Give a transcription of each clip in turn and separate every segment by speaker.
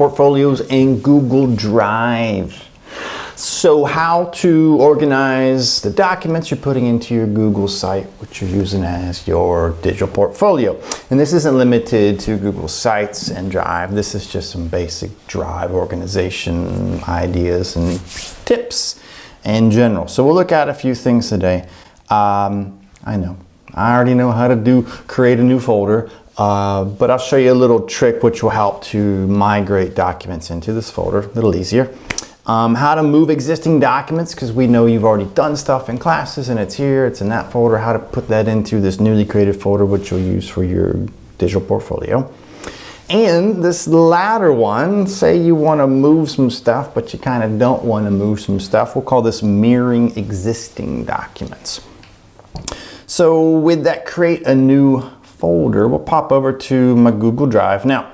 Speaker 1: portfolios in Google Drive. So how to organize the documents you're putting into your Google site, which you're using as your digital portfolio. And this isn't limited to Google Sites and Drive. This is just some basic Drive organization ideas and tips in general. So we'll look at a few things today. I already know how to create a new folder, but I'll show you a little trick which will help to migrate documents into this folder a little easier. How to move existing documents, because we know you've already done stuff in classes and it's here, it's in that folder. How to put that into this newly created folder which you'll use for your digital portfolio. And this latter one, say you want to move some stuff but you kind of don't want to move some stuff, we'll call this mirroring existing documents. So with that, create a new folder. We'll pop over to my Google Drive. Now,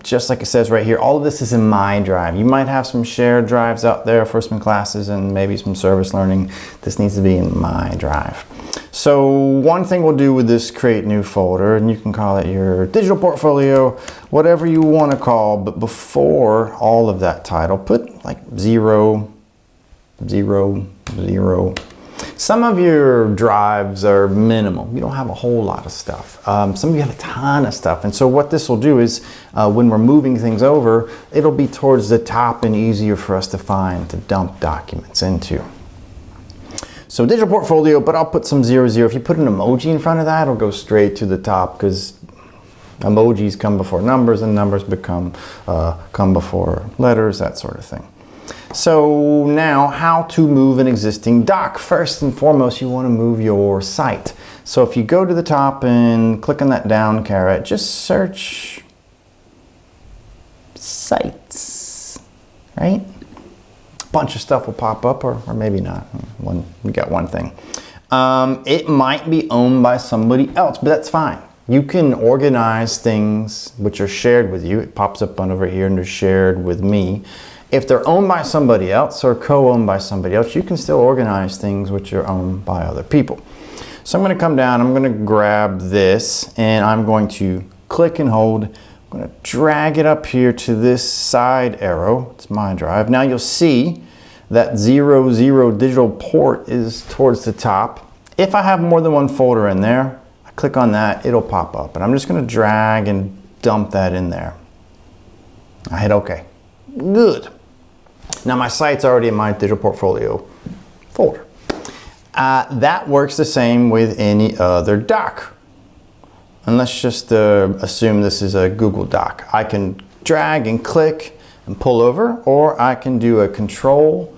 Speaker 1: just like it says right here, all of this is in my drive. You might have some shared drives out there for some classes and maybe some service learning. This needs to be in my drive. So one thing we'll do with this create new folder, and you can call it your digital portfolio, whatever you want to call, but before all of that title, put like 0, 0, 0. Some of your drives are minimal. You don't have a whole lot of stuff. Some of you have a ton of stuff. And so what this will do is when we're moving things over, it'll be towards the top and easier for us to find, to dump documents into. So digital portfolio, but I'll put some 0, 0. If you put an emoji in front of that, it'll go straight to the top because emojis come before numbers and numbers come before letters, that sort of thing. So now, how to move an existing doc. First and foremost, you want to move your site. So if you go to the top and click on that down caret, just search sites, right? A bunch of stuff will pop up, or maybe not. We got one thing. It might be owned by somebody else, but that's fine. You can organize things which are shared with you. It pops up on over here under shared with me. If they're owned by somebody else or co-owned by somebody else, you can still organize things which are owned by other people. So I'm going to come down, I'm going to grab this, and I'm going to click and hold. I'm going to drag it up here to this side arrow. It's my drive. Now you'll see that 0, 0 digital port is towards the top. If I have more than one folder in there, I click on that, it'll pop up. And I'm just going to drag and dump that in there. I hit OK. Good. Now my site's already in my digital portfolio folder. That works the same with any other doc. And let's just assume this is a Google Doc. I can drag and click and pull over, or I can do a control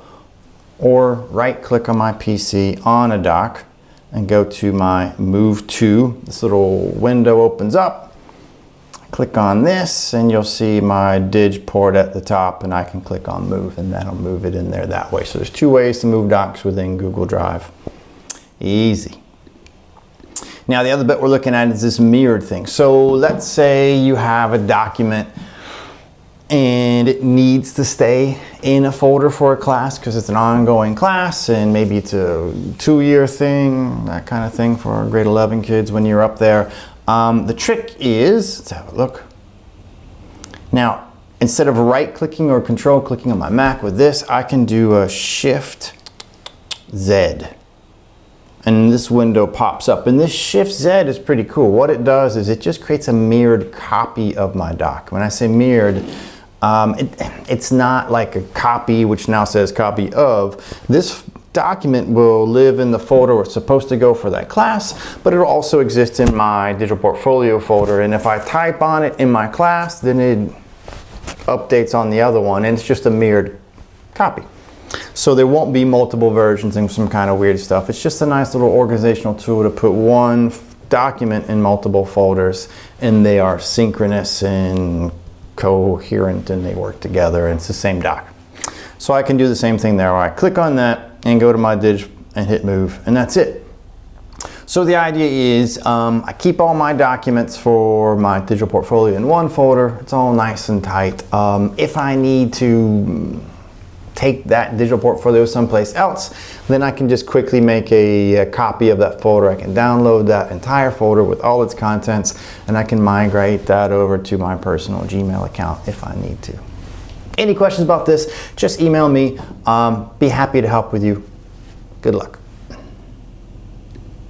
Speaker 1: or right click on my PC on a doc and go to my move to. This little window opens up. Click on this and you'll see my dig port at the top, and I can click on move and that'll move it in there that way. So there's two ways to move docs within Google Drive. Easy. Now the other bit we're looking at is this mirrored thing. So let's say you have a document and it needs to stay in a folder for a class because it's an ongoing class, and maybe it's a 2-year thing, that kind of thing for grade 11 kids when you're up there. The trick is, let's have a look. Now, instead of right clicking or control clicking on my Mac with this, I can do a Shift Z. And this window pops up. And this Shift Z is pretty cool. What it does is it just creates a mirrored copy of my doc. When I say mirrored, it's not like a copy which now says copy of. This document will live in the folder where it's supposed to go for that class, but it'll also exist in my digital portfolio folder. And if I type on it in my class, then it updates on the other one, and it's just a mirrored copy. So there won't be multiple versions and some kind of weird stuff. It's just a nice little organizational tool to put one document in multiple folders, and they are synchronous and coherent and they work together, and it's the same doc. So I can do the same thing there where I click on that and go to my dig and hit move, and that's it. So the idea is I keep all my documents for my digital portfolio in one folder. It's all nice and tight. If I need to take that digital portfolio someplace else, then I can just quickly make a copy of that folder. I can download that entire folder with all its contents, and I can migrate that over to my personal Gmail account if I need to. Any questions about this, just email me. Be happy to help with you. Good luck.